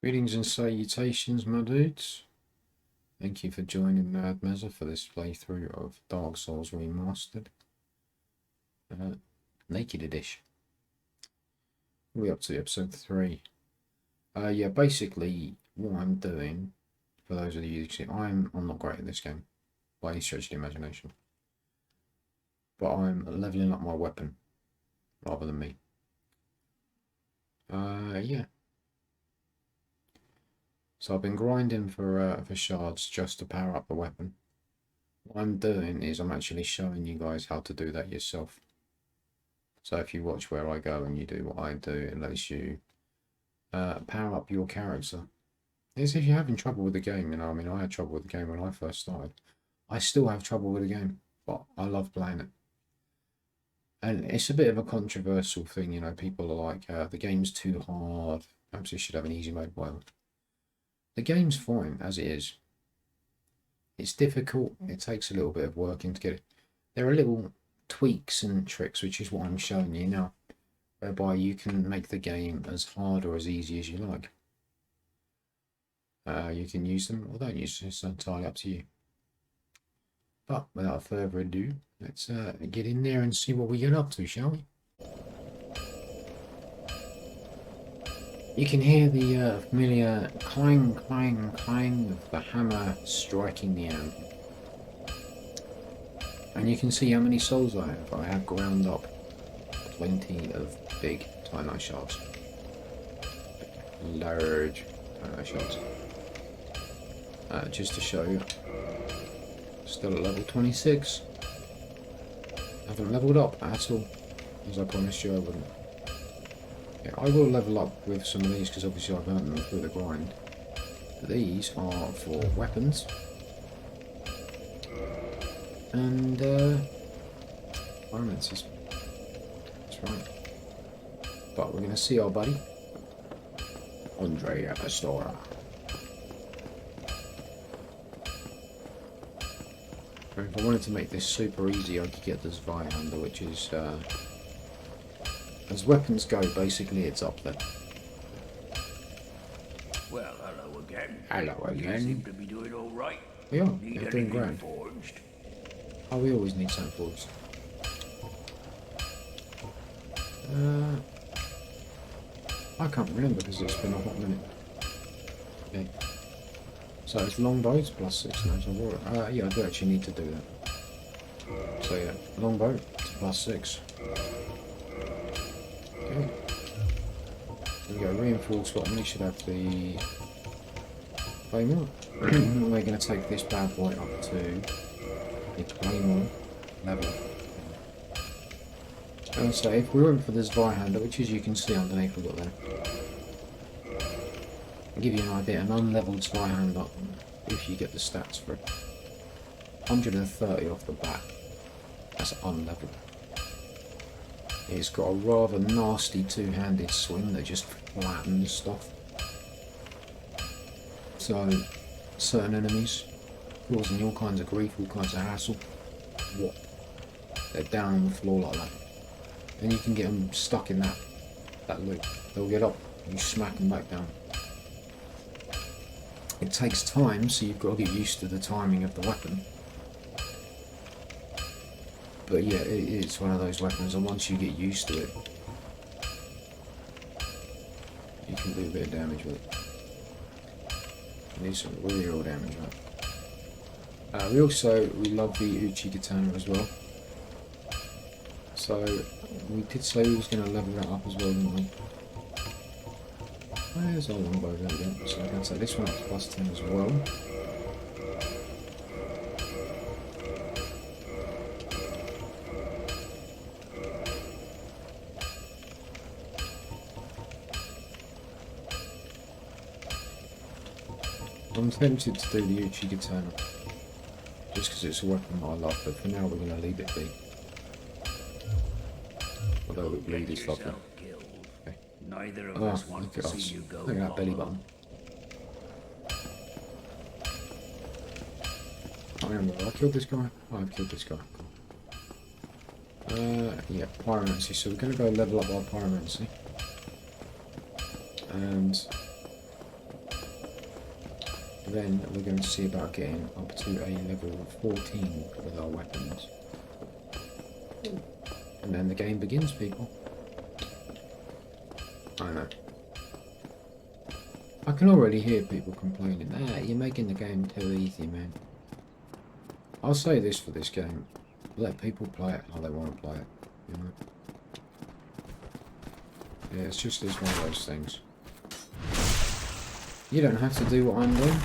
Greetings and salutations, my dudes. Thank you for joining Mad Mezza for this playthrough of Dark Souls Remastered. Naked Edition. We're up to episode 3. Yeah, basically, what I'm doing, for those of you who see, I'm not great at this game, by any stretch of the imagination. But I'm leveling up my weapon, rather than me. Yeah. So I've been grinding for shards just to power up the weapon. What I'm doing is I'm actually showing you guys how to do that yourself. So if you watch where I go and you do what I do, it lets you power up your character. As if you're having trouble with the game, you know. I mean, I had trouble with the game when I first started. I still have trouble with the game, but I love playing it. And it's a bit of a controversial thing, you know. People are like, the game's too hard. Perhaps you should have an easy mode, whatever. The game's fine as it is. It's difficult. It takes a little bit of working to get it. There are little tweaks and tricks, which is what I'm showing you now, whereby you can make the game as hard or as easy as you like. You can use them or don't use them. It's entirely up to you. But without further ado, let's get in there and see what we get up to, shall we? You can hear the familiar clang, clang, clang of the hammer striking the anvil. And you can see how many souls I have. I have ground up plenty of big Tino shards. Large Tino shards. Just to show you, still at level 26. Haven't leveled up at all, as I promised you I wouldn't. Yeah, I will level up with some of these because obviously I've earned them through the grind. But these are for weapons. And romances. That's right. But we're going to see our buddy Andre Pastora. If I wanted to make this super easy, I could get this Zweihander, which is as weapons go, basically it's up there. Well, hello again. Hello again. You seem to be doing all right. We are. Need They're doing anything grand. forged? Oh, we always need something forged. I can't remember because it's been a hot minute. Okay. So it's longbows plus 6 knives of water. Yeah, I do actually need to do that. So yeah, longbow plus 6. Okay. There we go, reinforced weapon. We should have the claymore. We're going to take this bad boy up to the claymore level. And so if we went for this Zweihander, which as you can see underneath we've got there, I'll give you an idea, an unleveled Zweihander, if you get the stats for it, 130 off the bat, that's unleveled. It's got a rather nasty two-handed swing that just flattens stuff. So, certain enemies, causing all kinds of grief, all kinds of hassle, what? They're down on the floor like that. And you can get them stuck in that loop. They'll get up, you smack them back down. It takes time, so you've got to get used to the timing of the weapon. But yeah, it's one of those weapons, and once you get used to it, you can do a bit of damage with it. You do some real damage with it. We love the Uchi Katana as well. So, we did say we was going to level that up as well, didn't we? Where's our longbow? There we go. So I'm going to take this one up to plus 10 as well. I'm tempted to do the Uchi Katana, just because it's a weapon that I love, but for now we're going to leave it be. Although it bleed is lovely. Okay. Neither of us want to see you go. Look at that belly button. I remember, I killed this guy? Oh, I've killed this guy. Cool. Yeah, pyromancy. So we're going to go level up our pyromancy. And then we're going to see about getting up to a level 14 with our weapons. And then the game begins, people. I know. I can already hear people complaining, you're making the game too easy, man. I'll say this for this game, let people play it how they want to play it, you know. Yeah, it's one of those things. You don't have to do what I'm doing.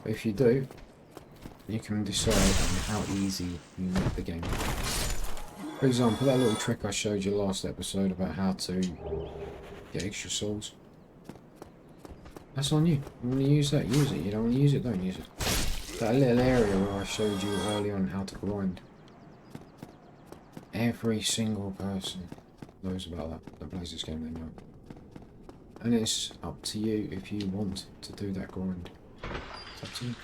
But if you do, you can decide on how easy you make the game. For example, that little trick I showed you last episode about how to get extra souls. That's on you. You want to use that, use it. You don't want to use it, don't use it. That little area where I showed you earlier on how to grind. Every single person knows about that plays this game, they know. And it's up to you if you want to do that grind. It's up to you.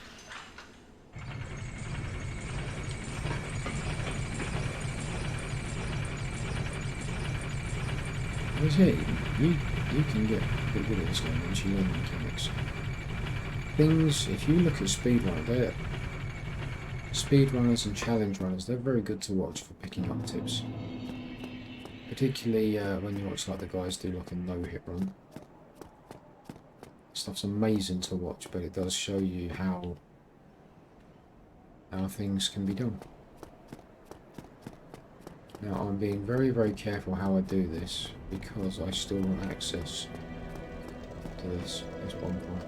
That's it. You can get pretty good at this game once you learn the mechanics. Things, if you look at speedrunners, speedrunners and challenge runners, they're very good to watch for picking up tips. Particularly when you watch like the guys do like a no-hit run. Stuff's amazing to watch, but it does show you how things can be done. Now I'm being very, very careful how I do this because I still want access to this one point.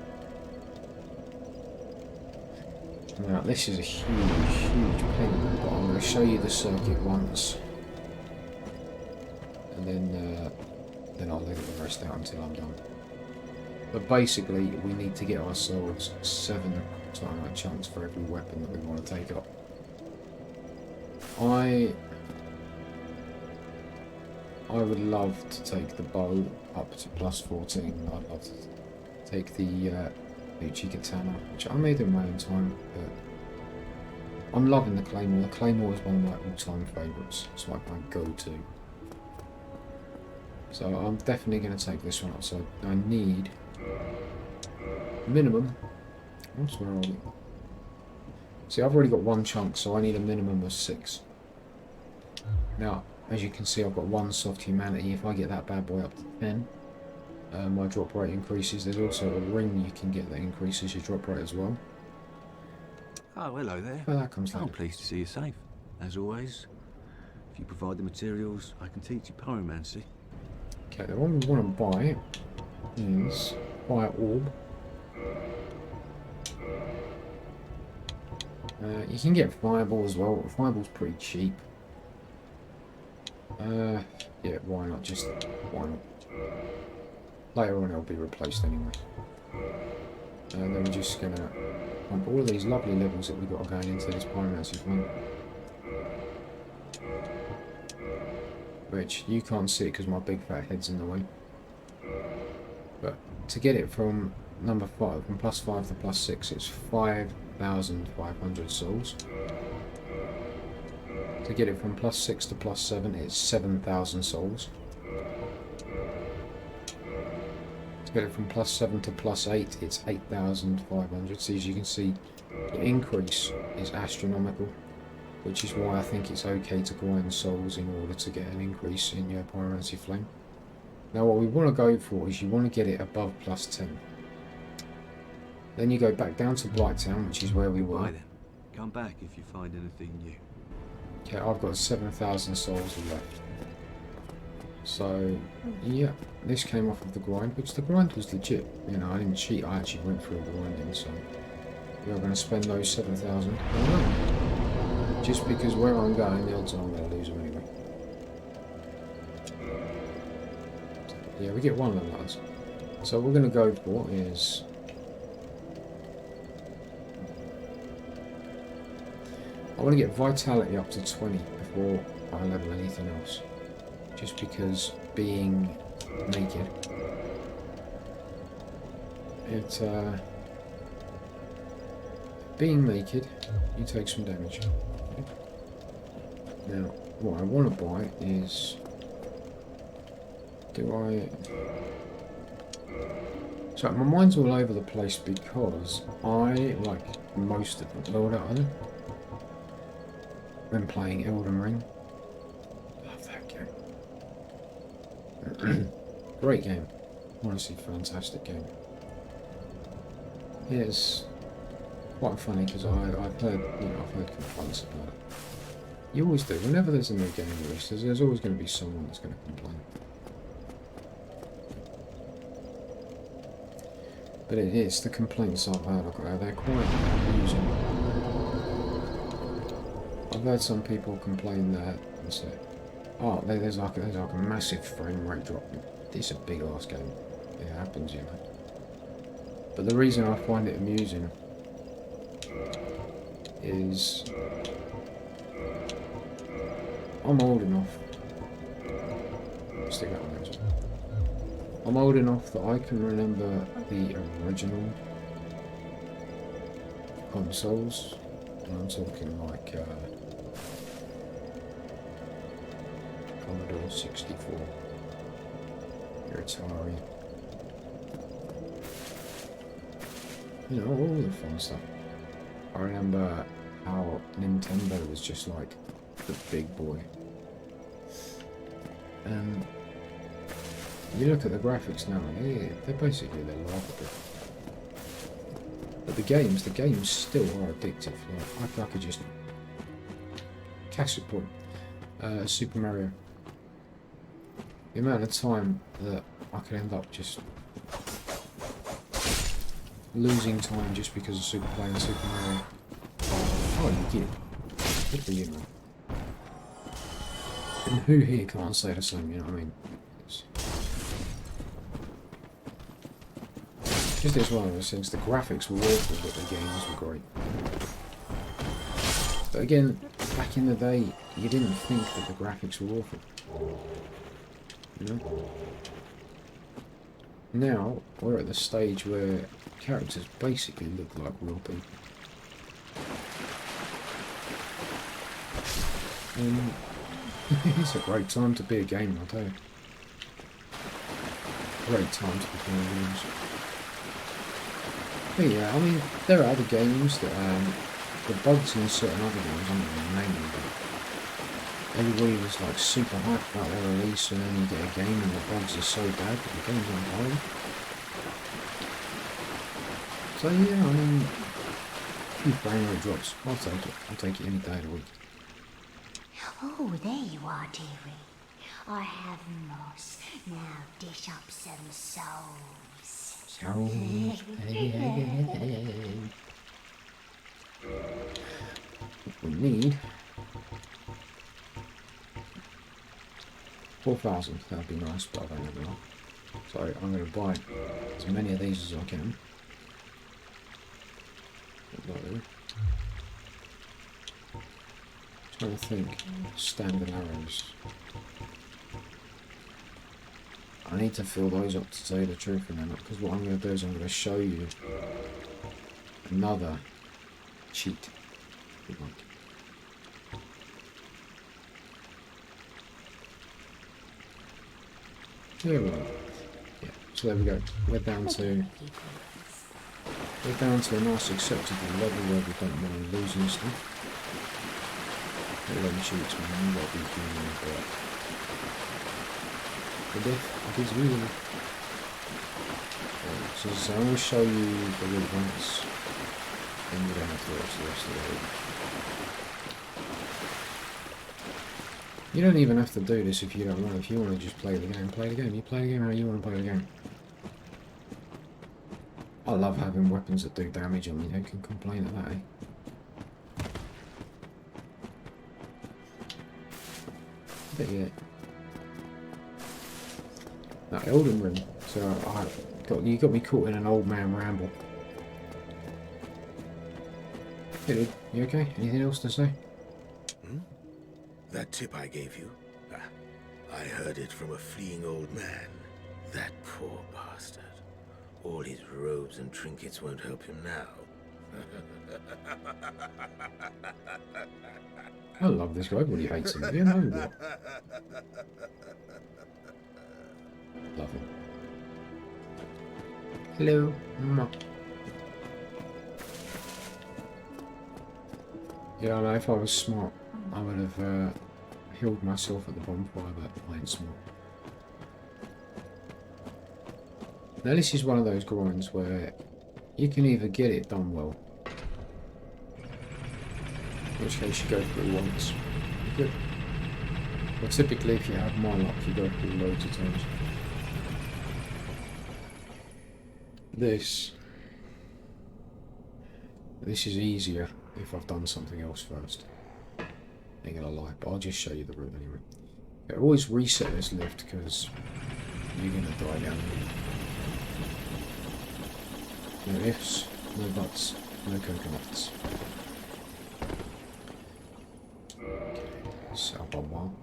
Now this is a huge pain, but I'm going to show you the circuit once, and then I'll leave the rest out until I'm done. But basically, we need to get ourselves 7 chunks for every weapon that we want to take up. I would love to take the bow up to plus 14. I'd love to take the Uchi Katana, which I made in my own time, but I'm loving the Claymore. The Claymore is one of my all-time favourites. It's like my go-to. So I'm definitely going to take this one up. So I need minimum. Oops, where are we? See, I've already got 1 chunk, so I need a minimum of 6. Now, as you can see, I've got 1 soft humanity. If I get that bad boy up to 10, my drop rate increases. There's also a ring you can get that increases your drop rate as well. Oh, hello there. But that comes later. I'm pleased to see you safe. As always, if you provide the materials, I can teach you pyromancy. Okay, the one we want to buy is Fire Orb. You can get Fireball as well. Fireball's pretty cheap. Yeah, why not? Just why not? Later on it'll be replaced anyway. And then we're just gonna pump all of these lovely levels that we've got going into this pyromancy one. Which you can't see because my big fat head's in the way. But to get it from number 5, from plus 5 to plus 6, it's 5,500 souls. To get it from plus 6 to plus 7, it's 7,000 souls. To get it from plus 7 to plus 8, it's 8,500. So as you can see, the increase is astronomical, which is why I think it's okay to grind souls in order to get an increase in your pyromancy flame. Now what we want to go for is you want to get it above plus 10. Then you go back down to Blighttown, which is where we were. Right then, come back if you find anything new. Okay, I've got 7,000 souls left. So, yeah, this came off of the grind, which the grind was legit. You know, I didn't cheat, I actually went through grinding, so we are going to spend those 7,000. Just because where I'm going, the odds are I'm going to lose them anyway. Yeah, we get 1 of those. So what we're going to go for is... I want to get vitality up to 20 before I level anything else. Just because being naked, being naked, you take some damage. Now, what I want to buy is, So my mind's all over the place because I, like most of the world out there, been playing Elden Ring. Love that game. Great game. Honestly, fantastic game. Yeah, it's quite funny because I've heard, I've heard complaints about it. You always do. Whenever there's a new game released, there's always going to be someone that's going to complain. But it's the complaints I've heard. They're quite amusing. I've heard some people complain that and say, "Oh, there's like a massive frame rate drop." It's a big ass game. It happens, you know. But the reason I find it amusing is I'm old enough. Stick that on there. I'm old enough that I can remember the original consoles, and I'm talking like Commodore 64, your Atari, you know, all the fun stuff. I remember how Nintendo was just like the big boy. And you look at the graphics now, they're basically laughable. But the games still are addictive. Like I could just Castle Point, Super Mario. The amount of time that I could end up just losing time just because of playing Super Mario. Oh, you get it. Good for you, man. And who here can't say the same, you know what I mean? Just as one of those things, the graphics were awful, but the games were great. But again, back in the day, you didn't think that the graphics were awful. You know? Now, we're at the stage where characters basically look like real people. And it's a great time to be a gamer, I tell you. Great time to be playing games. But yeah, I mean, there are other games that, the bugs in certain other games, I'm not going to name them, but everybody was like super hyped about their release, and then you get a game and the bugs are so bad that the game's on hold. So yeah, I mean, a few frame rate drops, I'll take it any day of the week. Oh, there you are, dearie. I have moss. Now dish up some souls. We need 4,000. That'd be nice, but I don't have enough. So I'm going to buy as many of these as I can. Trying to think. Standard arrows. I need to fill those up to tell you the truth, and then because what I'm going to do is I'm going to show you another cheat. If you like. There we go. Yeah, so there we go. We're down to a nice acceptable level where we don't mind losing stuff. Let me shoot, man. You gotta be doing that. The death is real. So I'm going to show you the route once, and you don't have to watch the rest of the route. You don't even have to do this if you don't want. If you want to just play the game, play the game. You play the game how you want to play the game. I love having weapons that do damage on me. Who can complain at that, eh? But yeah. Now, Elden Ring. So you got me caught in an old man ramble. Hey dude, you okay? Anything else to say? That tip I gave you? I heard it from a fleeing old man. That poor bastard. All his robes and trinkets won't help him now. I love this guy. Everybody hates him. You know what? Love him. Hello. Mwah. Yeah, I know, if I was smart, I would have healed myself at the bonfire, but I ain't smart. Now this is one of those grinds where you can either get it done well, in which case you go through once. Good. But typically if you have my luck, you go through loads of times. This is easier if I've done something else first. Ain't gonna lie, but I'll just show you the route anyway. I always reset this lift because you're gonna die down here. No ifs, no buts, no coconuts. Okay, so up on one.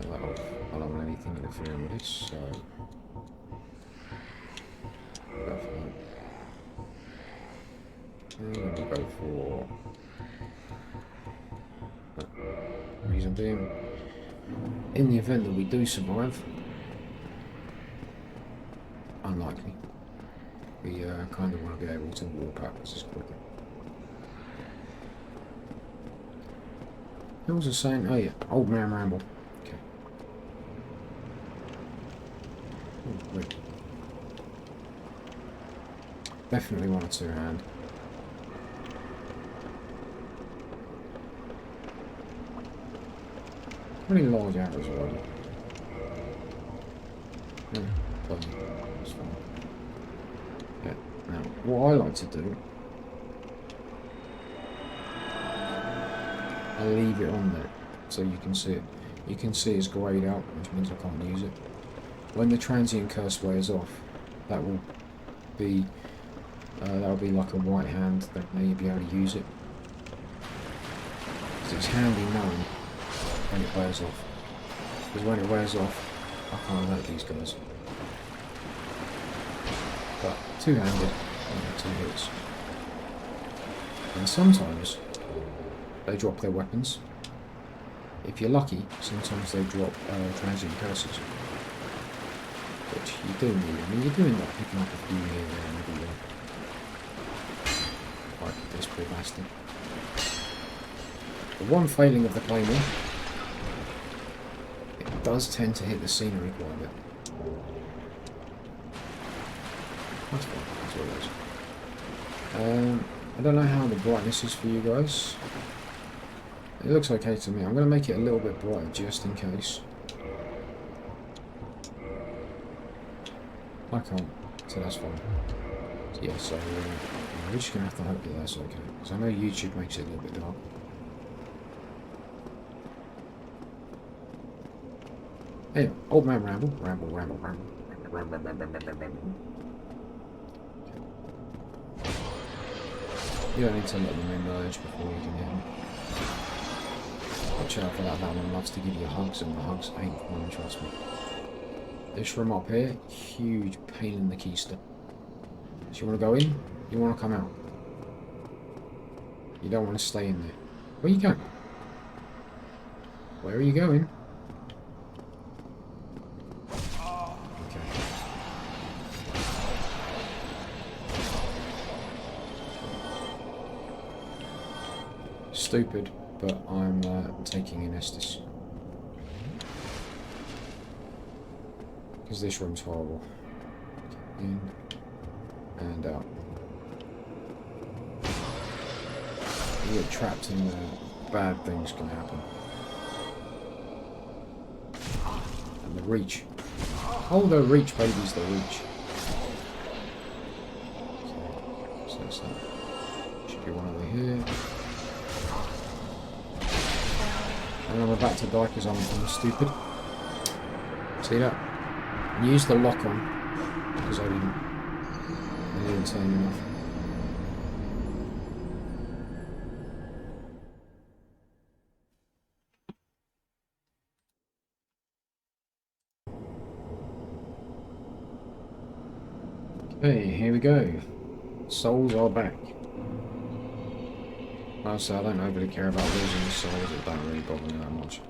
Turn that off. I don't want anything interfering with this, so go for that. And then we'll go for reason being, in the event that we do survive, unlikely, we kind of want to be able to warp out this quicker. Who was I saying? Oh yeah, old man ramble. Okay. Oh, wait. Definitely want a two-hand. Pretty large arrows already. Yeah, that's fine. Yeah, now, what I like to do, I leave it on there so you can see it. You can see it's greyed out, which means I can't use it. When the transient curse wears off, that will be like a white hand that you'll be able to use it. Because it's handy knowing when it wears off. Because when it wears off, I can't hurt these guys. But two-handed, two hits. And sometimes they drop their weapons. If you're lucky, sometimes they drop transient curses. Which you do need. I mean, you do end up picking up a few here, there, and everywhere. Like this poor bastard. The one failing of the claymore, it does tend to hit the scenery quite a bit. That's fine, that's what it is. I don't know how the brightness is for you guys. It looks okay to me. I'm going to make it a little bit brighter just in case. I can't, so that's fine. Yeah, so we're just going to have to hope that that's okay. Because I know YouTube makes it a little bit dark. Anyway, old man ramble. You don't need to let them emerge before you can hit them. Watch out for that one loves to give you hugs, and the hugs ain't fun, trust me. This room up here, huge pain in the keister. So you want to go in? You want to come out? You don't want to stay in there. Where are you going? Where are you going? Okay. Stupid, but I'm taking an Estus. Because this room's horrible. In and out. You get trapped in there, bad things can happen. And the reach. Oh, the reach, babies, the reach. So that's that. Should be one over here. And I'm about to die because I'm stupid. See that? Use the lock on because I didn't turn enough. Okay, here we go. Souls are back. Also, I don't overly care about losing the souls, it don't really bother me that much.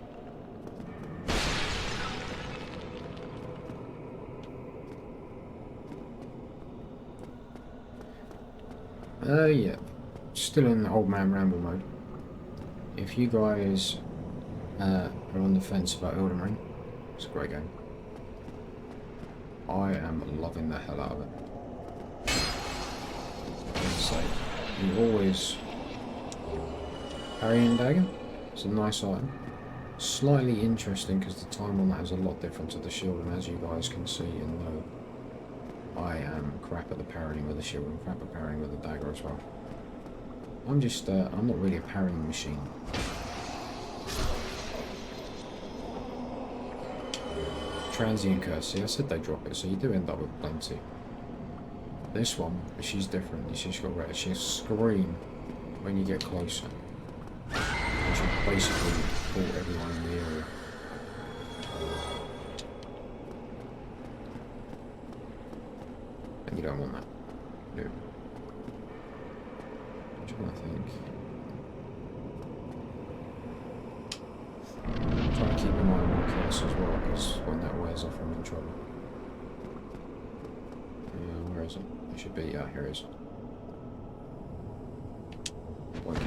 Yeah. Still in the old man ramble mode. If you guys are on the fence about Elden Ring, it's a great game. I am loving the hell out of it. As I say, you always parry and dagger. It's a nice item. Slightly interesting because the time on that is a lot different to the shield, and as you guys can see and know, I am crap at the parrying with the shield and crap at parrying with the dagger as well. I'm just, I'm not really a parrying machine. Transient curse, see I said they drop it, so you do end up with plenty. This one, she's different, she's got red, she'll scream when you get closer. And she'll basically pull everyone in the area. And you don't want that. No. I think. I'm trying to keep an eye on my curse as well, because when that wears off I'm in trouble. Where is it? It should be, here it is. Like,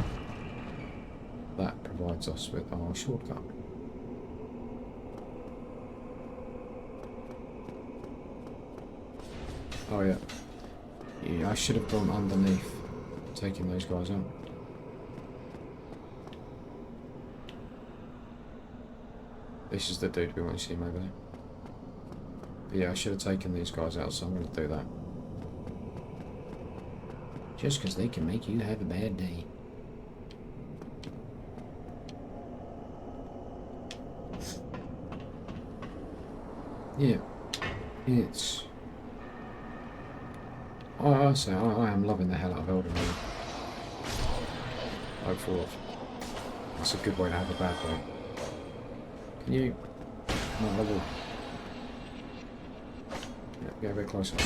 that provides us with our shortcut. Oh yeah. Yeah, I should have gone underneath, taking those guys out. This is the dude we want to see him over there. But yeah, I should have taken these guys out, so I'm going to do that. Just because they can make you have a bad day. Yeah, it's... I say, I am loving the hell out of Elden Ring. Oh, fall off. That's a good way to have a bad day. Can you... Come on, level. Yeah, get a bit closer.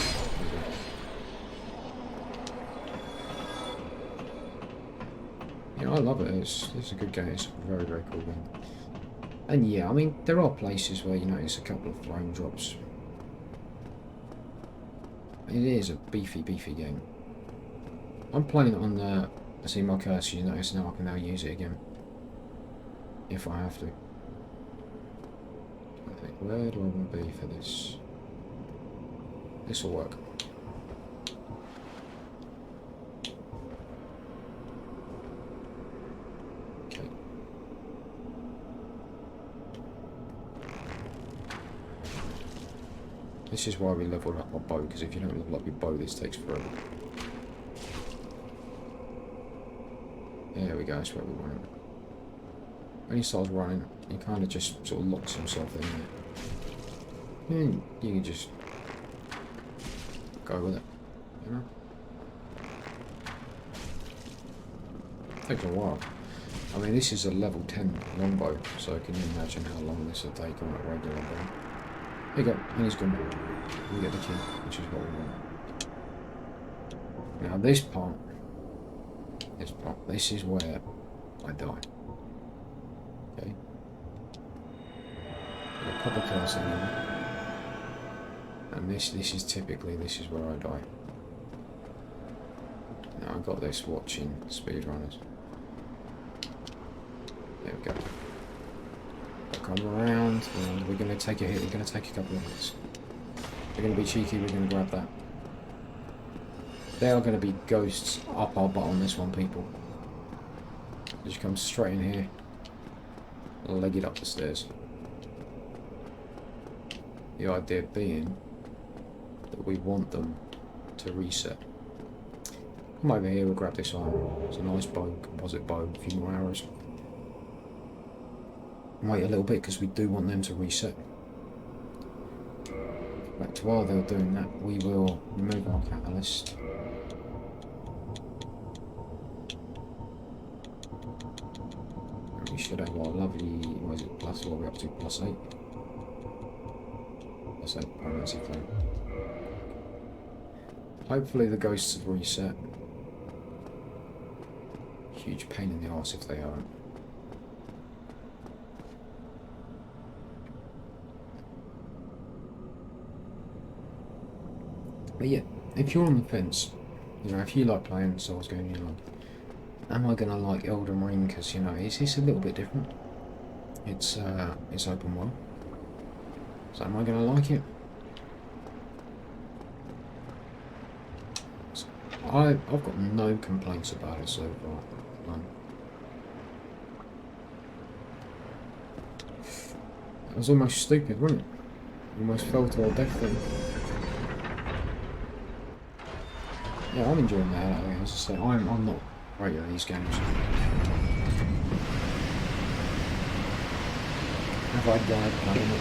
Yeah, I love it. It's a good game. It's a very, very cool game. And yeah, I mean, there are places where you notice a couple of frame drops. It is a beefy, beefy game. I'm playing it on the... I see my cursor, you notice now I can now use it again. If I have to. I think, where do I want to be for this? This will work. Okay. This is why we leveled up our bow, because if you don't level up your bow, this takes forever. There we go, that's where we want it. When he starts running, he kind of just sort of locks himself in there. And you can just go with it, you know? Takes a while. I mean, this is a level 10 longbow, so can you imagine how long this will take on a regular bow? There you go, and he's gone. We get the key, which is what we want. Now this part, this is where I die. Okay. I'll pop a cursor here. And this is typically, this is where I die. Now I've got this watching speedrunners. There we go. I'll come around, and we're going to take a hit, we're going to take a couple of hits. We're going to be cheeky, we're going to grab that. There are going to be ghosts up our butt on this one, people. Just come straight in here, leg it up the stairs. The idea being that we want them to reset. Come over here, we'll grab this arm. It's a nice bow, composite bow, a few more arrows. Wait a little bit because we do want them to reset. But while they're doing that, we will remove our catalyst. And we should have our lovely, what is it, plus what are we up to, +8? +8, permanency flame. Hopefully the ghosts have reset. Huge pain in the arse if they aren't. But yeah, if you're on the fence You know, if you like playing Souls games, you're like, am I gonna like Elden Ring? Because you know, it's a little bit different. It's open world. So am I gonna like it? So I've got no complaints about it so far. None. It was almost stupid, wasn't it? Almost fell to our death thing. Yeah, I'm enjoying that out of it. As I say, I'm not great at these games. Have I died playing it?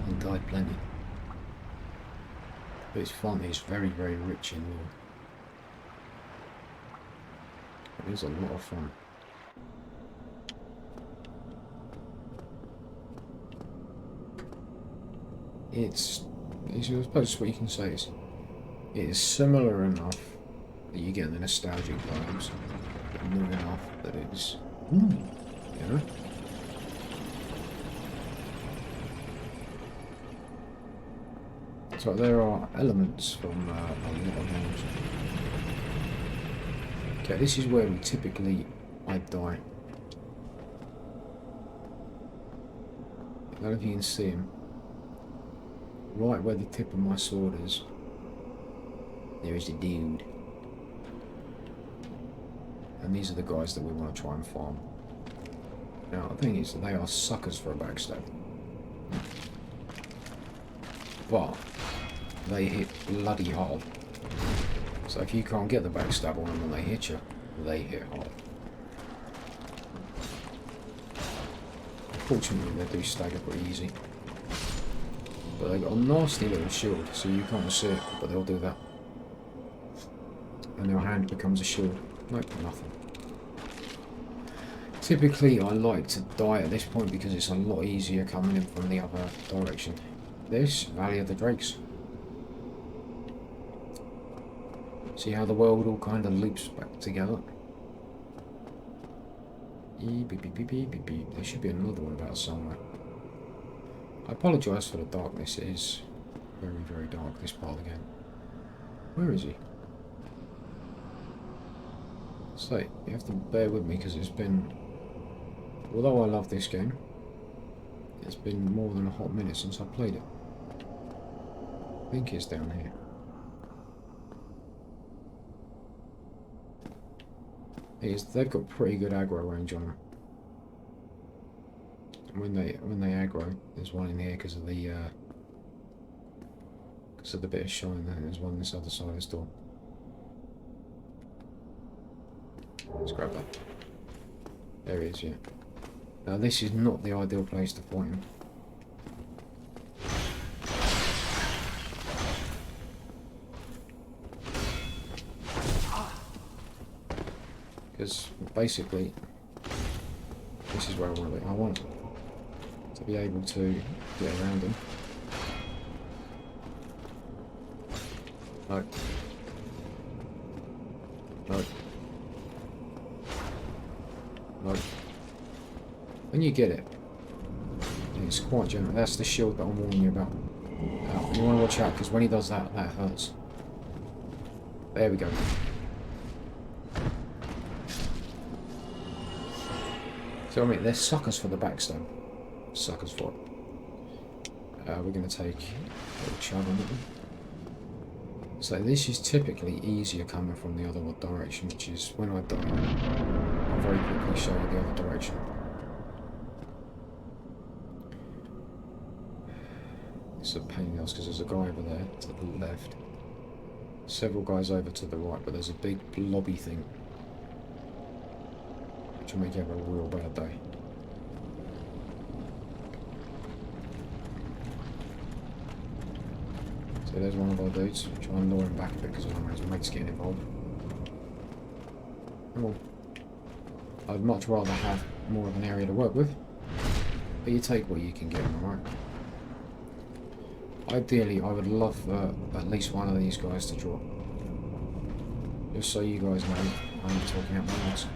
I died plenty. But it's fun, it's very, very rich in lore. It is a lot of fun. It's I suppose what you can say is, it is similar enough that you get the nostalgic vibes, but not enough that it's, you know? So there are elements from a lot of games. Okay, this is where I die. I don't know if you can see him. Right where the tip of my sword is, there is the dude. And these are the guys that we want to try and farm. Now the thing is, they are suckers for a backstab. But they hit bloody hard. So if you can't get the backstab on them when they hit you, they hit hard. Fortunately, they do stagger pretty easy. But they got a nasty little shield, so you can't see it, but they'll do that. And their hand becomes a shield. Nope, nothing. Typically, I like to die at this point because it's a lot easier coming in from the other direction. This, Valley of the Drakes. See how the world all kind of loops back together? There should be another one about somewhere. I apologise for the darkness, it is very, very dark, this part of the game. Where is he? So, you have to bear with me because it's been... Although I love this game, it's been more than a hot minute since I played it. I think it's down here. They've got pretty good aggro range on them. When they aggro, there's one in here because of the bit of shine there. There's one on this other side of this door. Let's grab that. There he is, yeah. Now this is not the ideal place to fight him. Because basically, this is where I want to be. I want to be able to get around him. No. No. No. When you get it, it's quite general. That's the shield that I'm warning you about. You want to watch out because when he does that, that hurts. There we go. So I mean, they're suckers for the backstab. Suckers for it. We're going to take a little chug on it. So this is typically easier coming from the other direction, which is when I die, I'll very quickly show you the other direction. It's a pain in the ass because there's a guy over there to the left, several guys over to the right, but there's a big blobby thing which will make you have a real bad day. So there's one of our dudes. Try and lure him back a bit because otherwise his mate's getting involved. Well, I'd much rather have more of an area to work with, but you take what you can get, alright? Ideally, I would love at least one of these guys to drop. Just so you guys know, I'm talking out my ass.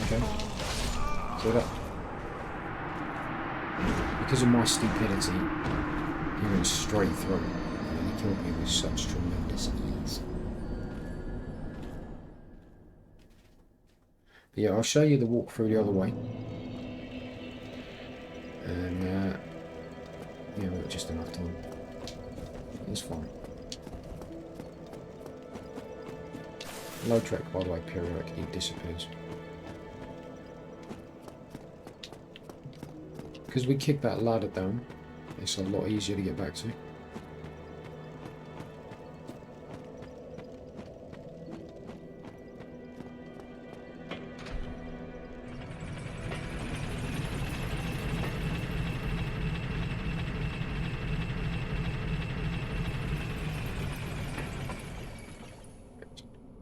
Okay. See that? Because of my stupidity, he went straight through. kill me with such tremendous ease. But yeah, I'll show you the walkthrough the other way. And yeah, we've got just enough time. It's fine. Load track, by the way, periodically disappears. Because we kicked that ladder down, it's a lot easier to get back to.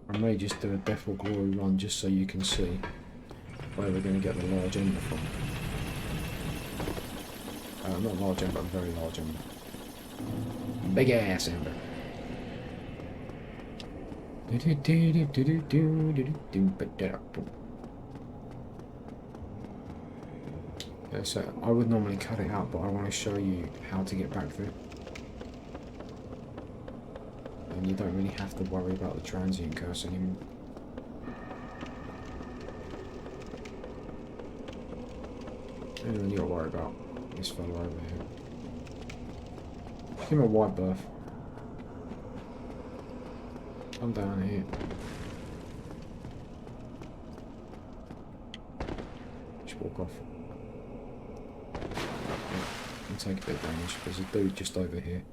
I may just do a Death or Glory run just so you can see where we're going to get the large ember from. Not large ember, very large ember. Big ass ember. Yeah, so I would normally cut it out, but I want to show you how to get back there. And you don't really have to worry about the transient curse anymore. And then you got to worry about this fella over here. Give him a white berth. Come down here. Just walk off. Yeah, and take a bit of damage. There's a dude just over here.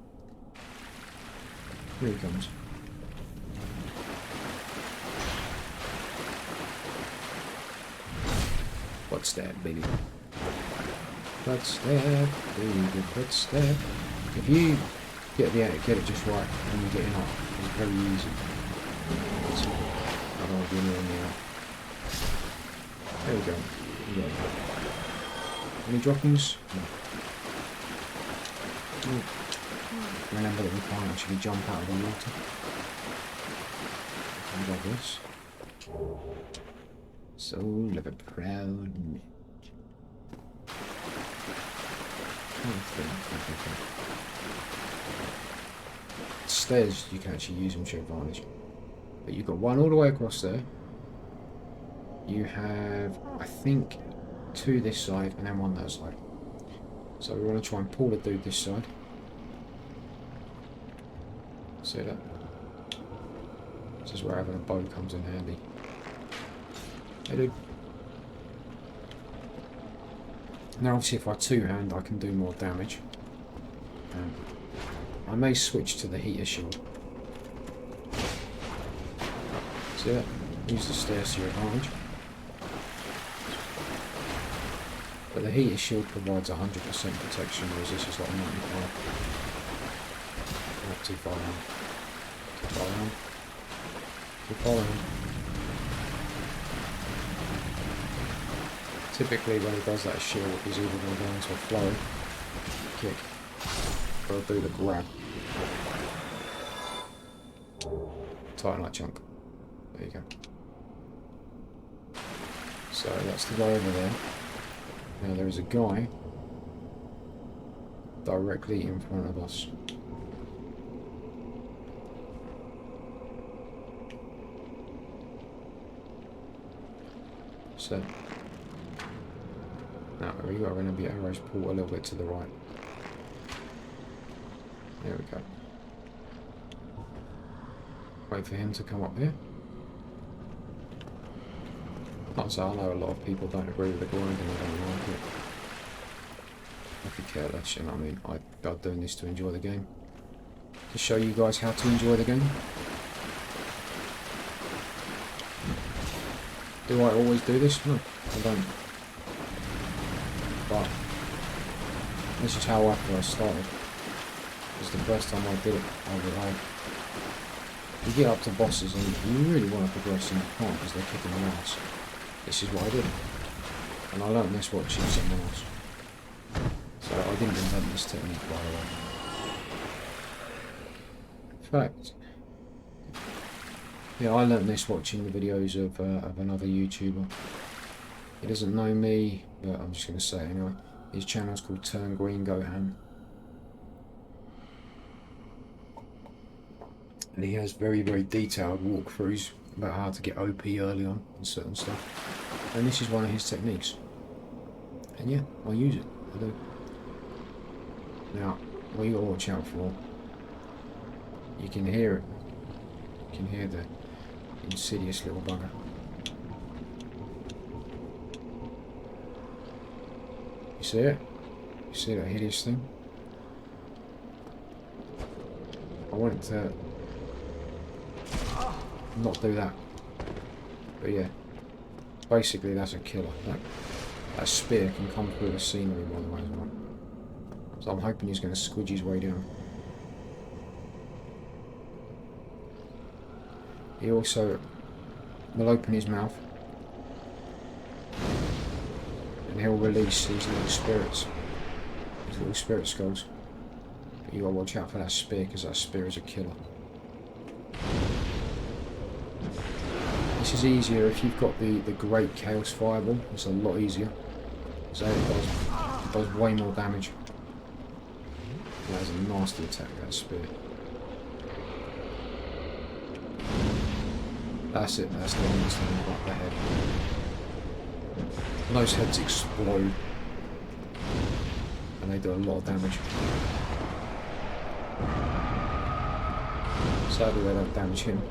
Here he comes. What's that, baby? What's that, baby? What's that? If you get it just right when you're getting up, it's very easy. I don't want to be near me out. There we go. Any droppings? No. Remember that we can't actually jump out of the water. Things like this. Soul of a proud man. Stairs, you can actually use them to your advantage. But you've got one all the way across there. You have, I think, two this side and then one that side. So we want to try and pull the dude this side. See that? This is where having a bow comes in handy. Hey dude. Now obviously if I two-hand I can do more damage. I may switch to the heater shield. See that? Use the stairs to your advantage. But the heater shield provides 100% protection, whereas this is like 95. Not too far around. Too far around. Too far around. Typically when he does that shield, he's either going to go into a flow, kick, or do the grab. Tighten that chunk. There you go. So that's the guy over there. Now there is a guy directly in front of us. So now we are going to be arrows pulled a little bit to the right. There we go. Wait for him to come up here. Like I say, I know a lot of people don't agree with the grind and they don't like it. I could care less, you know what I mean? I'm doing this to enjoy the game. To show you guys how to enjoy the game. Do I always do this? No, I don't. But this is how I first started. Because the first time I did it, you get up to bosses and you really want to progress and you can't because they're kicking your ass. This is what I did. And I learned this watching someone else. So I didn't invent this technique, by the way. In fact, yeah, I learned this watching the videos of another YouTuber. He doesn't know me, but I'm just going to say it anyway. His channel's called Turn Green Go Ham. And he has very, very detailed walkthroughs about how to get OP early on and certain stuff. And this is one of his techniques. And yeah, I use it. I do. Now, what you gotta watch out for, you can hear it. You can hear the insidious little bugger. You see it? You see that hideous thing? I want to not do that. But yeah, basically that's a killer. That spear can come through the scenery by the way as well. So I'm hoping he's going to squidge his way down. He also will open his mouth and he'll release these little spirits, these little spirit skulls. But you gotta watch out for that spear because that spear is a killer. This is easier if you've got the Great Chaos Fireball. It's a lot easier. So it does way more damage. That is a nasty attack, that spear. That's it, that's the one that's about the head. Those heads explode. And they do a lot of damage. Sadly they don't damage him.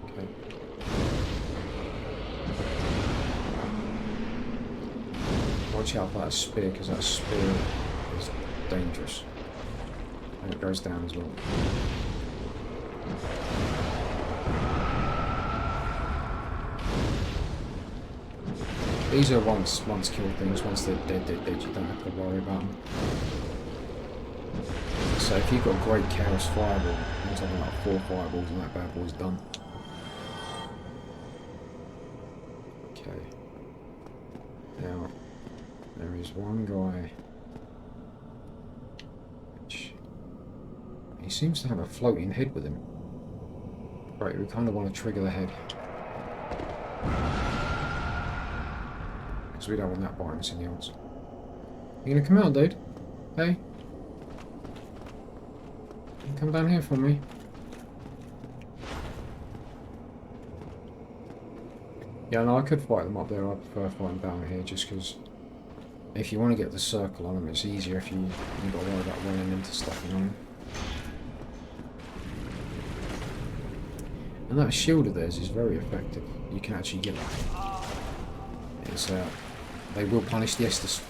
Okay. Watch out for that spear, because that spear is dangerous. And it goes down as well. These are once killed things. Once they're dead, you don't have to worry about them. So if you've got Great Chaos Fireball, I'm talking about 4 fireballs and that bad boy's done. Okay. Now, there is one guy which he seems to have a floating head with him. Right, we kind of want to trigger the head. Because we don't want that biting us in the odds. You gonna come out, dude? Hey? Come down here for me. Yeah, no, I could fight them up there. I prefer fighting down here just because if you want to get the circle on them, it's easier if you've got to worry about running into stuff on them. And that shield of theirs is very effective. You can actually get that. It's, they will punish the Estus.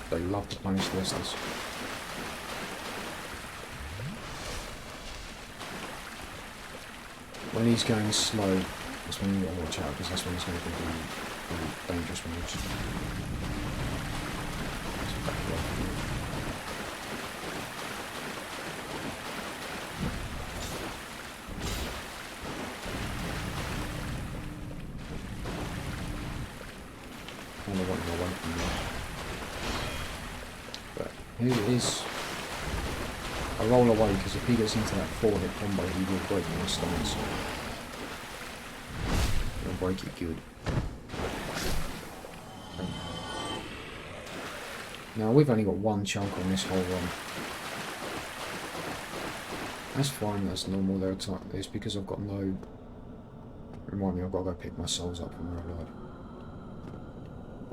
They love to punish the Estus. When he's going slow, that's when you gotta watch out, because that's when he's going to be really dangerous moves. Kind of want him away from there. But here it is. I roll away because if he gets into that 4-hit combo, he will break my stance. He'll break it good. Okay. Now we've only got one chunk on this whole run. That's fine, that's normal. There it's because I've got no. Remind me, I've got to go pick my souls up from Reupload.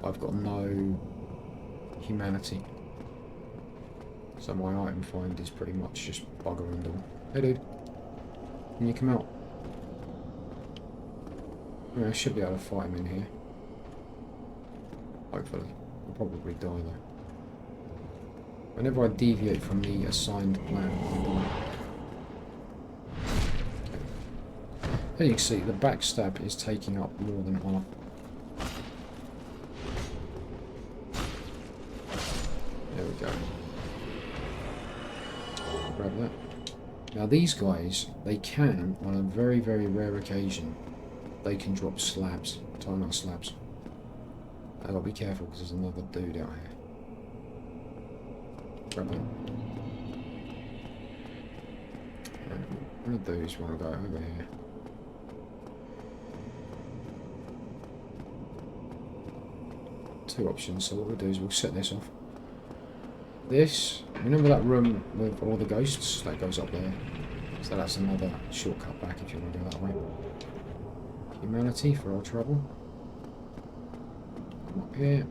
I've got no humanity. So my item find is pretty much just bugger random. Hey dude, can you come out? I mean, I should be able to fight him in here. Hopefully. I'll probably die though. Whenever I deviate from the assigned plan, I die. Okay. As you can see, the backstab is taking up more than half. There we go. Grab that. Now these guys, they can, on a very, very rare occasion, they can drop slabs, time out slabs. I've got to be careful because there's another dude out here. Grab that. One of those want to go over here. Two options, so what we'll do is we'll set this off. this, remember that room with all the ghosts that goes up there? So that's another shortcut back if you want to go that way. Humanity for our trouble. Come up here.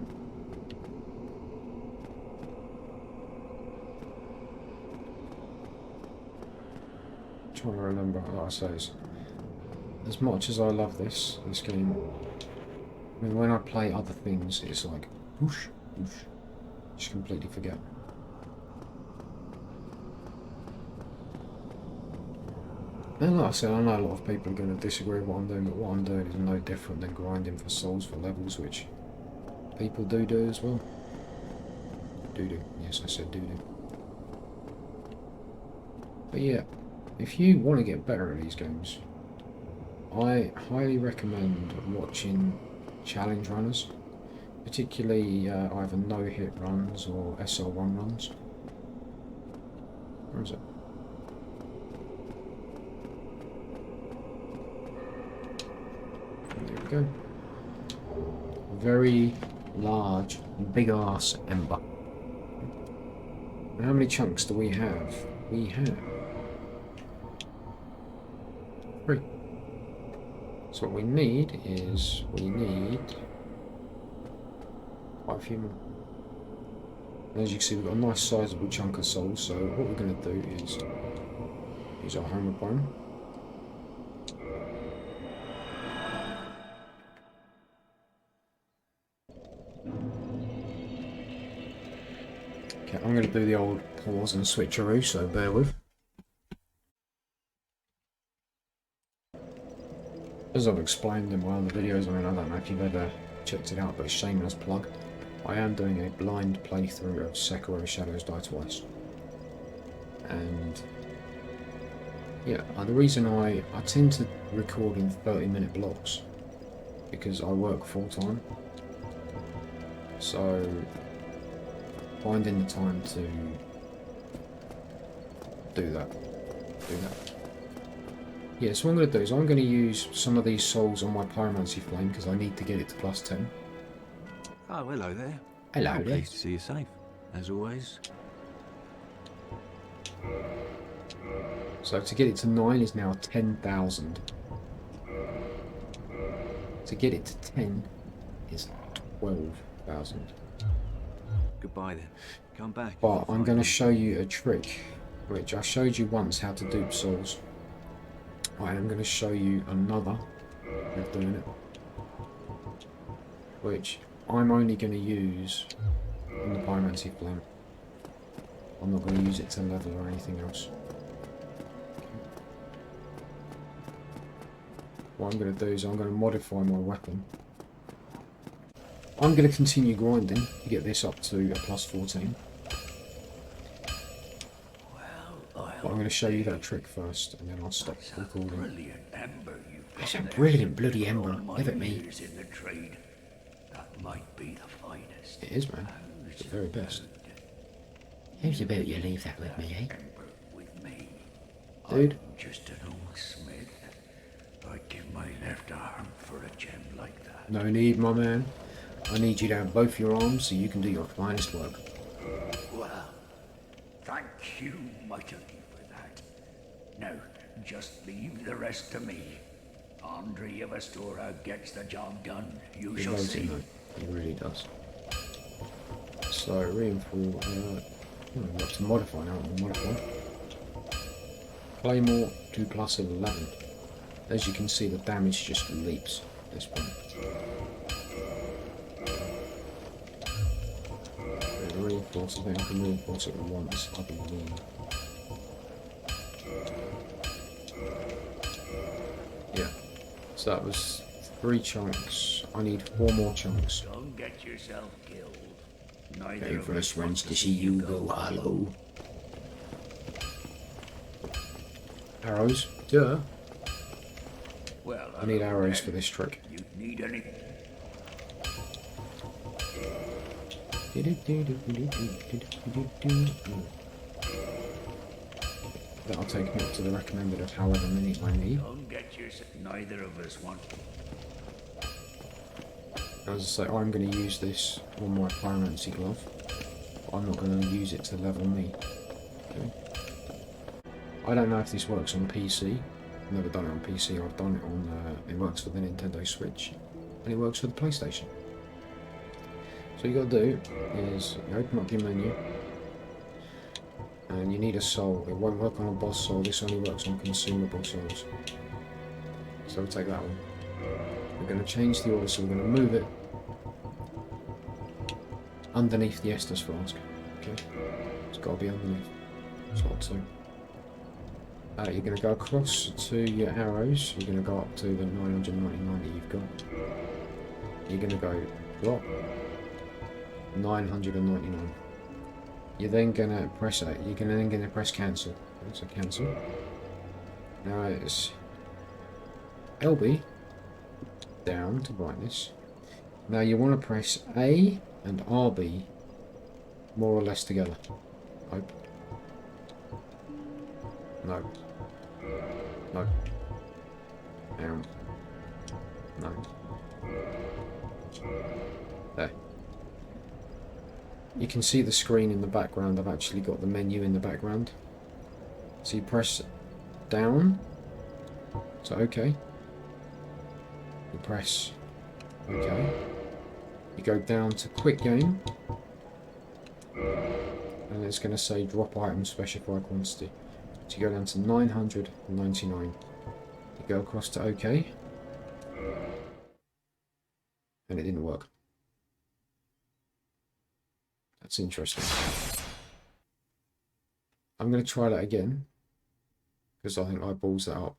Trying to remember what I say. As much as I love this game, I mean, when I play other things, it's like whoosh, whoosh. Just completely forget. And like I said, I know a lot of people are going to disagree with what I'm doing, but what I'm doing is no different than grinding for souls for levels, which people do as well. Do. Yes, I said do. But yeah, if you want to get better at these games, I highly recommend watching challenge runners, particularly either no-hit runs or SL1 runs. Where is it? There we go. Very large, big ass ember. And how many chunks do we have? We have 3. So what we need is, quite a few more. And as you can see, we've got a nice sizable chunk of souls, so what we're going to do is use our hammer bone. Okay, I'm going to do the old pause and switcheroo, so bear with. As I've explained in my other videos, I mean, I don't know if you've ever checked it out, but a shameless plug, I am doing a blind playthrough of Sekiro Shadows Die Twice. And yeah, the reason I tend to record in 30-minute blocks, because I work full-time, so finding the time to do that. Yeah, so what I'm going to do is I'm going to use some of these souls on my pyromancy flame because I need to get it to +10. Oh, hello there. Hello I'm there. pleased to see you safe, as always. So to get it to 9 is now 10,000. To get it to 10 is 12,000. Goodbye then. Come back. But I'm going to show you a trick, which I showed you once how to dupe souls. I am going to show you another way of doing it, which I'm only going to use on the pyromancy flame. I'm not going to use it to level or anything else. What I'm going to do is I'm going to modify my weapon. I'm going to continue grinding to get this up to a +14. But I'm going to show you that trick first, and then I'll stop recording. Brilliant ember you've got It's a there. brilliant bloody ember. All my Leave it me. years in the trade, that might be the finest. It is, man. It's the very best. How's about you leave that with me, eh? Ember with me. Dude. I'm just an old smith. I'd give my left arm for a gem like that. No need, my man. I need you to have both your arms so you can do your finest work. Well, thank you mightily for that. Now, just leave the rest to me. Andre of Astora gets the job done. You He shall loves see. it, though. He really does. So, reinforce. We've got to modify now. We'll modify. Claymore 2 + 11. As you can see, the damage just leaps at this point. Reinforce, I think I can reinforce it once, I believe. Yeah, so that was 3 chunks. I need 4 more chunks. Don't get yourself killed. Okay, Neither of first us one's wants to see you go hollow. Arrows? Duh. Well, I need hello arrows then. for this trick. You need any? That'll take me up to the recommended of however many I need. Don't get yourself. Neither of us want. As I say, I'm going to use this on my pyromancy glove. I'm not going to use it to level me. Okay. I don't know if this works on PC. I've never done it on PC. I've done it on. It works for the Nintendo Switch, and it works for the PlayStation. So you got to do is you open up your menu, and you need a soul. It won't work on a boss soul. This only works on consumable souls. So we'll take that one. We're going to change the order, so we're going to move it underneath the Estus flask. Okay, it's got to be underneath. Slot 2. You're going to go across to your arrows. You're going to go up to the 999 that you've got. You're going to go drop 999. You're then going to press it. You're then going to press cancel. Okay, so cancel. Now it's LB down to brightness. Now you want to press A and RB more or less together. Hope. No. No. Down. No. There. You can see the screen in the background. I've actually got the menu in the background. So you press down. So OK. You press OK. You go down to quick game. And it's going to say drop item specify quantity. So you go down to 999. You go across to OK. And it didn't work. That's interesting. I'm going to try that again. Because I think I balls that up.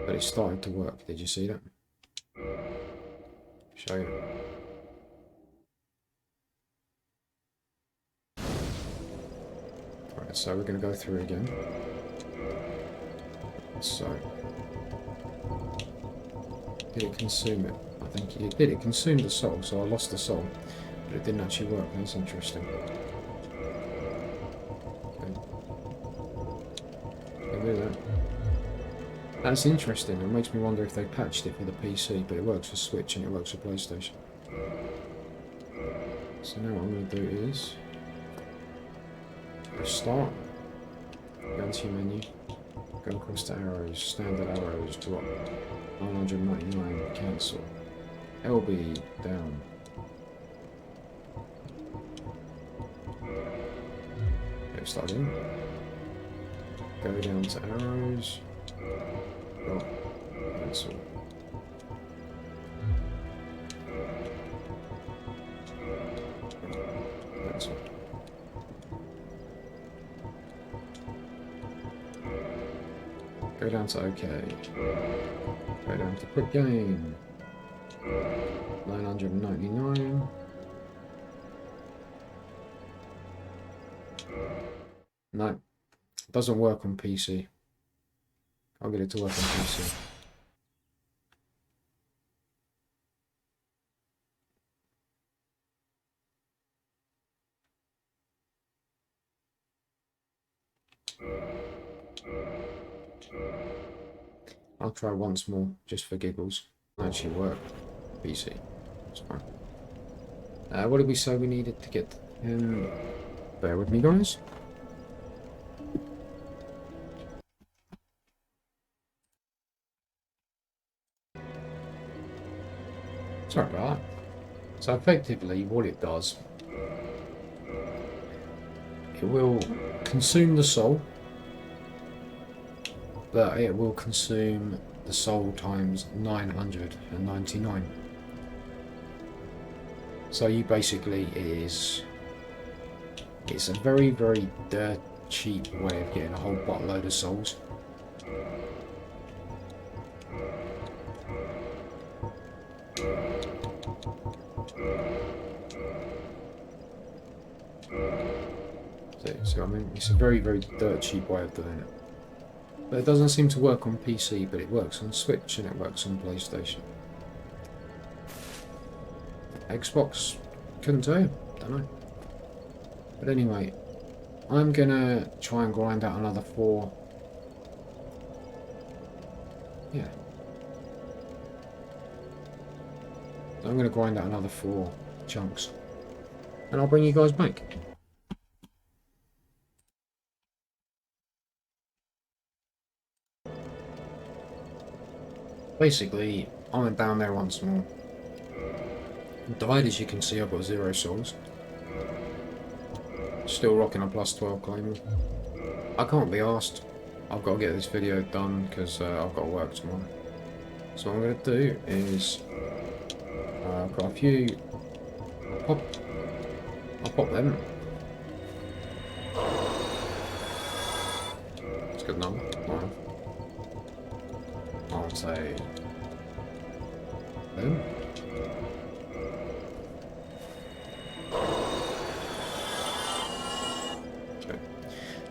But it started to work. Did you see that? Show you. Right, so we're going to go through again. So, did it consume it? I think it did. It consumed the soul, so I lost the soul, but it didn't actually work. That's interesting. Okay. I'll do that. That's interesting. It makes me wonder if they patched it for the PC, but it works for Switch and it works for PlayStation. So now what I'm going to do is start, go into your menu. Go across to arrows, standard arrows, drop 999, cancel. LB down. Okay, start in. Go down to arrows, drop, cancel. Cancel. Go down to OK. Go down to quick game. 999. No. It doesn't work on PC. I'll get it to work on PC. I'll try once more, just for giggles. It'll actually work. PC. It's fine. What did we say we needed to get? Bear with me, guys. Sorry about that. So effectively, what it does, it will consume the soul. But it will consume the soul times 999. So you basically, it's a very, very dirt cheap way of getting a whole buttload of souls. So I mean, it's a very, very dirt cheap way of doing it. But it doesn't seem to work on PC, but it works on Switch and it works on PlayStation. Xbox, couldn't tell you, don't know. But anyway, I'm gonna try and grind out another 4. Yeah. I'm gonna grind out another 4 chunks. And I'll bring you guys back. Basically, I went down there once more. Died, as you can see, I've got 0 souls. Still rocking a +12 claymore. I can't be asked. I've got to get this video done because I've got to work tomorrow. So what I'm going to do is I've got a few. I'll pop them. It's a good number. I'll say them. Okay.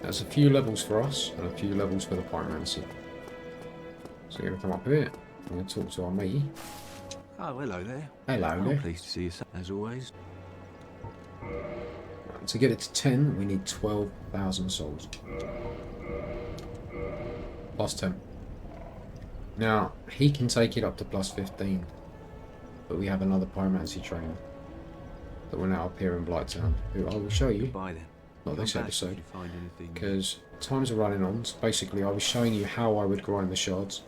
There's a few levels for us and a few levels for the pyromancy. So you're going to come up here. I'm going to talk to our matey. Oh, hello there. Hello I'm there. pleased to see you, as always. To get it to 10, we need 12,000 souls. Plus 10. Now, he can take it up to plus 15. But we have another pyromancy trainer that will now appear in Blighttown, who I will show you. Goodbye then. Not Come this back if episode. you find anything. Because times are running on. So basically, I was showing you how I would grind the shards.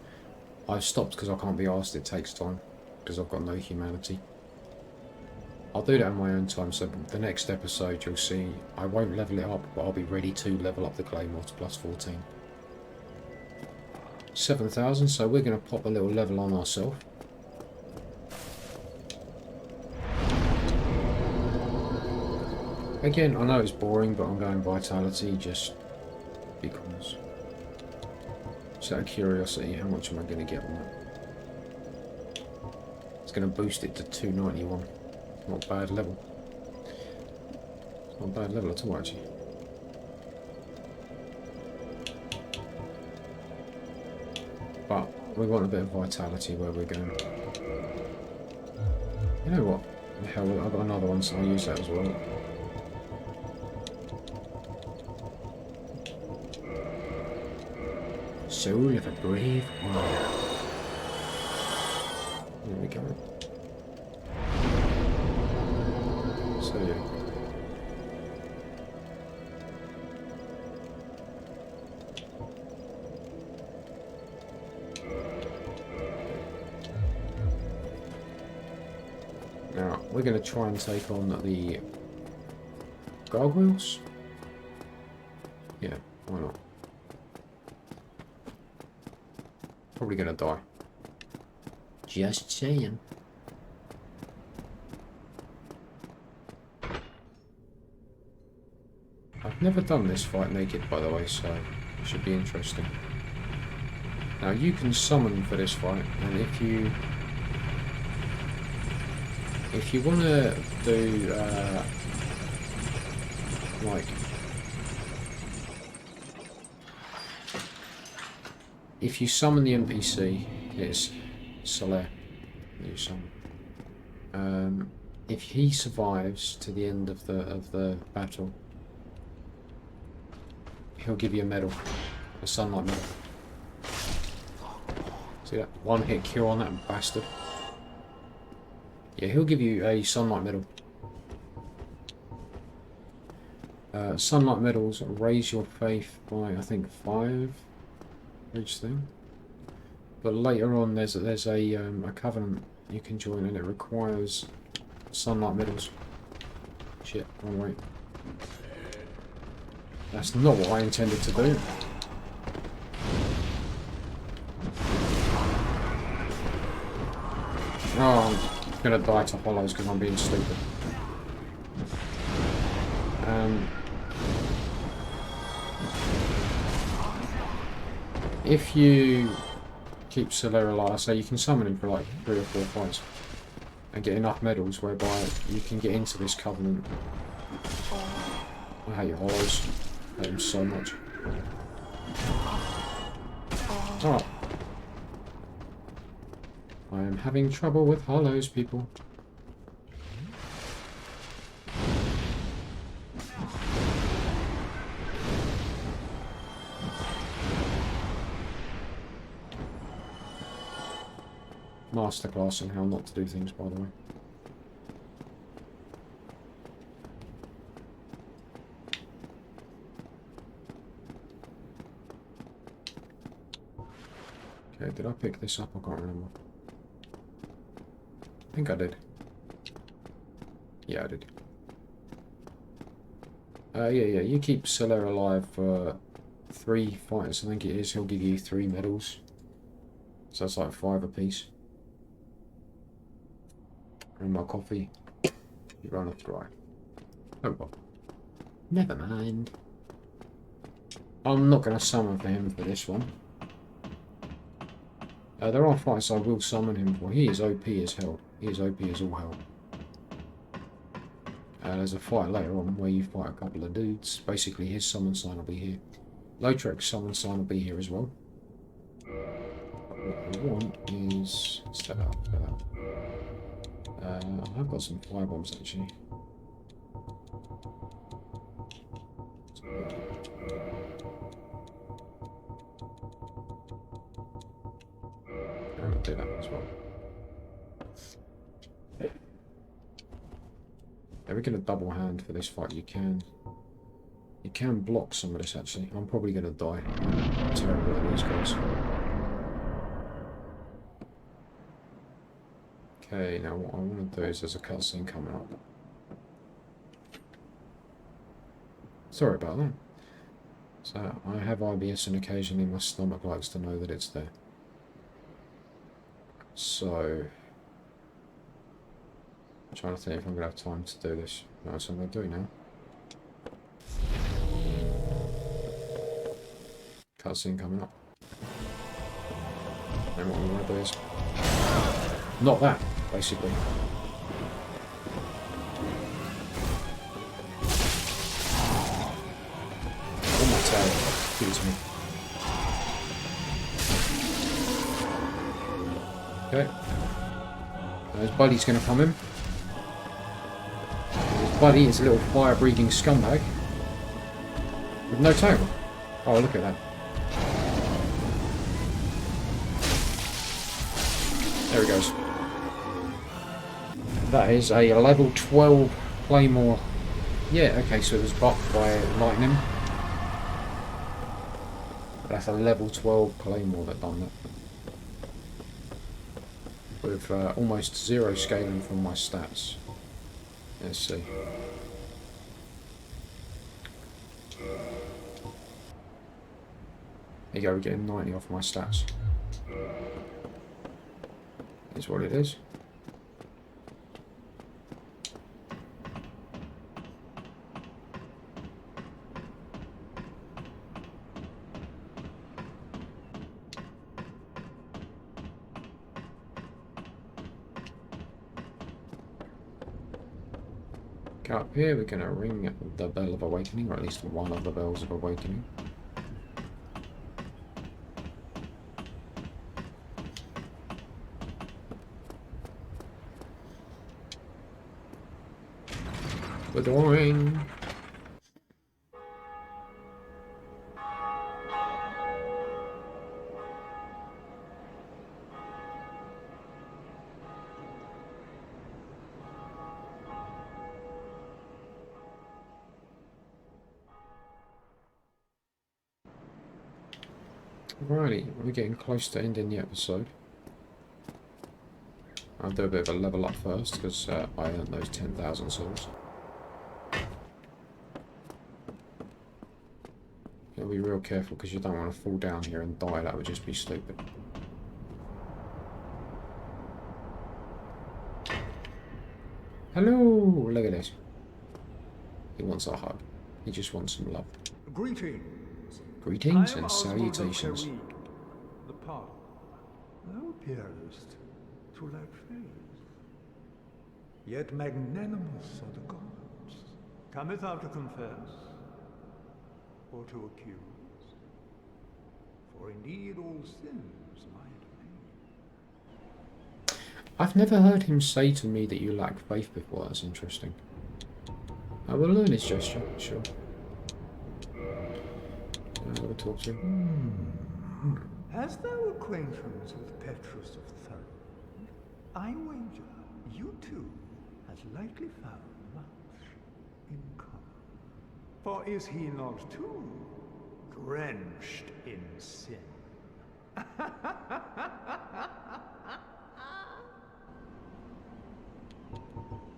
I've stopped because I can't be asked. It takes time. Because I've got no humanity. I'll do that in my own time, so the next episode you'll see I won't level it up, but I'll be ready to level up the claymore to plus 14. 7,000, so we're going to pop a little level on ourselves. Again, I know it's boring, but I'm going vitality just because. Just out of curiosity, how much am I going to get on that? It's going to boost it to 291. Not a bad level. Not a bad level at all, actually. But we want a bit of vitality where we're going. You know what? The hell, I've got another one, so I'll use that as well. Soul of a brave warrior. There we go. So yeah. Now we're going to try and take on the Gargoyles. Yeah, why not? Probably going to die. Just saying. I've never done this fight naked, by the way, so it should be interesting. Now you can summon for this fight, and if you want to do like if you summon the NPC, it's Soler. You summon. If he survives to the end of the battle, he'll give you a medal, a sunlight medal. See that? One hit kill on that bastard. Yeah, he'll give you a sunlight medal. Sunlight medals raise your faith by, I think, 5 for each thing. But later on, there's a covenant you can join, and it requires sunlight medals. Shit, wrong way. That's not what I intended to do. Oh, I'm gonna die to hollows because I'm being stupid. If you keep Solera alive, so you can summon him for like 3 or 4 fights and get enough medals whereby you can get into this covenant. I hate hollows. I hate them so much. Oh. I am having trouble with hollows, people. Masterclass on how not to do things, by the way. Okay, did I pick this up? I can't remember. I think I did. Yeah, I did. Yeah, you keep Scylla alive for 3 fights, I think it is. He'll give you 3 medals. So that's like 5 apiece. And my coffee. You run off dry. Oh well. Never mind. I'm not going to summon for him for this one. There are fights I will summon him for. He is OP as hell. He is OP as all hell. There's a fight later on where you fight a couple of dudes. Basically, his summon sign will be here. Lautrec's summon sign will be here as well. What I want is... Step up for that. I've got some firebombs actually. I'm going to do that as well. Yeah, we're going to double hand for this fight. You can block some of this actually. I'm probably going to die. I'm terrible at these guys. Okay, now what I want to do is there's a cutscene coming up. Sorry about that. So I have IBS and occasionally my stomach likes to know that it's there. So I'm trying to think if I'm going to have time to do this. No, that's what I'm going to do now. Cutscene coming up. And what we want to do is not that, basically. On my tail. Give it to me. Okay. His buddy's going to come in. His buddy is a little fire-breathing scumbag with no tail. Oh, look at that. There he goes. That is a level 12 claymore. Yeah, okay, so it was buffed by lightning. That's a level 12 claymore that done that. With almost 0 scaling from my stats. Let's see. There you go, we're getting 90 off my stats. Is what it is. Go up here, we're going to ring the Bell of Awakening, or at least one of the Bells of Awakening. Adoring. Righty, we're getting close to ending the episode. I'll do a bit of a level up first because I earned those 10,000 souls. Gotta be real careful because you don't want to fall down here and die, that would just be stupid. Hello! Look at this. He wants a hug. He just wants some love. Greetings. Greetings and salutations. The path. Thou appearest to lack faith. Yet magnanimous are the gods. Cometh thou to confess, or to accuse? For indeed all sins lie at me. I've never heard him say to me that you lack faith before. That's interesting. I will learn his gesture, sure. I'll talk to him. Hast thou acquaintance with Petrus of Thurn? I wager you two has likely found much in common. For is he not too drenched in sin?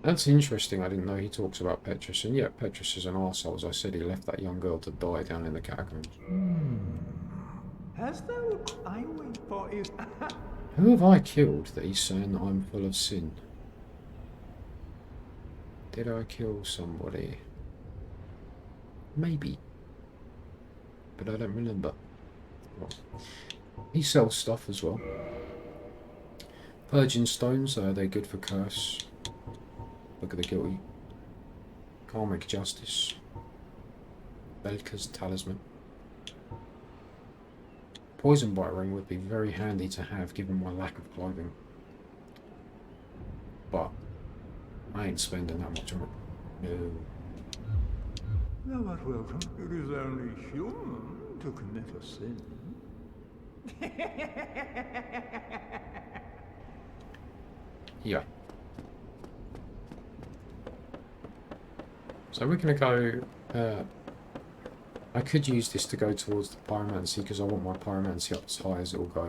That's interesting. I didn't know he talks about Petrus. And yeah, Petrus is an arsehole. As I said, he left that young girl to die down in the catacombs. Hast thou? I wait for is. Who have I killed that he's saying that I'm full of sin? Did I kill somebody? Maybe. But I don't remember. Well, he sells stuff as well. Purging stones, they're good for curse. Look at the guilty. Karmic justice. Belka's talisman. Poison bite ring would be very handy to have given my lack of clothing. But I ain't spending that much on it. No. Thou art welcome. It is only human to commit a sin. Yeah. So we're going to go... I could use this to go towards the pyromancy because I want my pyromancy up as high as it will go.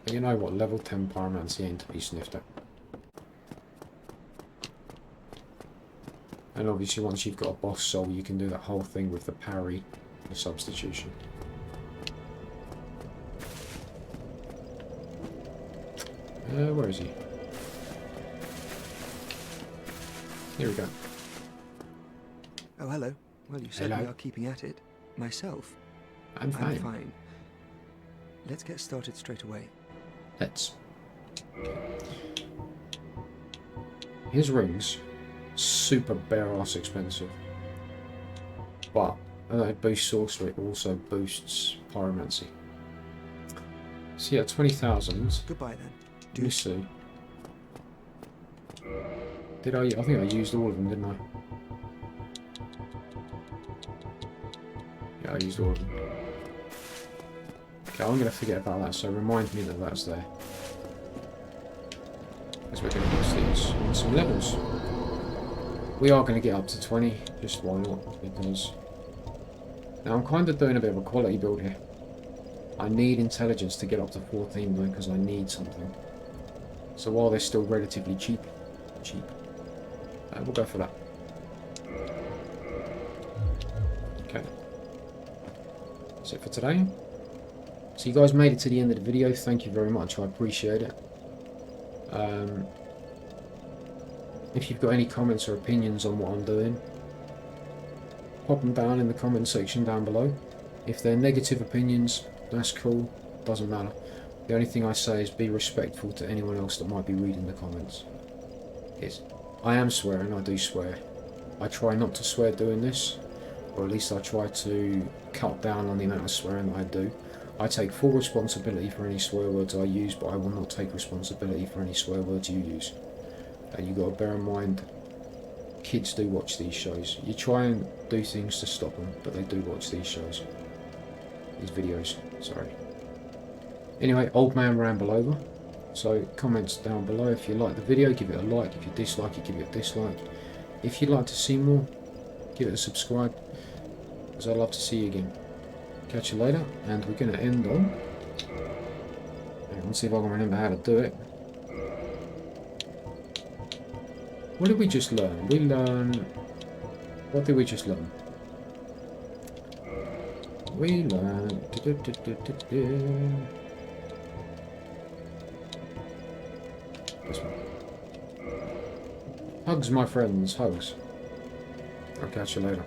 But you know what? Level 10 pyromancy ain't to be sniffed at. And obviously once you've got a boss soul you can do that whole thing with the parry, the substitution. Where is he? Here we go. Oh, hello. Well, you said Hello. we are keeping at it. Myself? I'm fine. I'm fine. Let's get started straight away. Let's. His rings, super bare-ass expensive. But, it boosts sorcery, it also boosts pyromancy. So yeah, 20,000. Goodbye then. Let me see. Did I think I used all of them, didn't I? Yeah, I used all of them. Okay, I'm going to forget about that, so remind me that that's there. As we're going to use these on some levels. We are going to get up to 20, just why not, because... Now I'm kind of doing a bit of a quality build here. I need intelligence to get up to 14 though, because I need something. So while they're still relatively cheap, we'll go for that. Okay. That's it for today. So you guys made it to the end of the video. Thank you very much. I appreciate it. If you've got any comments or opinions on what I'm doing, pop them down in the comment section down below. If they're negative opinions, that's cool. Doesn't matter. The only thing I say is be respectful to anyone else that might be reading the comments. I am swearing, I do swear. I try not to swear doing this, or at least I try to cut down on the amount of swearing that I do. I take full responsibility for any swear words I use, but I will not take responsibility for any swear words you use. You got to bear in mind, kids do watch these shows. You try and do things to stop them, but they do watch these shows. These videos, sorry. Anyway, old man ramble over. So comments down below. If you like the video, give it a like. If you dislike it, give it a dislike. If you'd like to see more, give it a subscribe, because I'd love to see you again. Catch you later, and we're going to end on... Let's see if I can remember how to do it. What did we just learn? We learned... What did we just learn? We learned... This one. Hugs, my friends, hugs. I'll catch you later.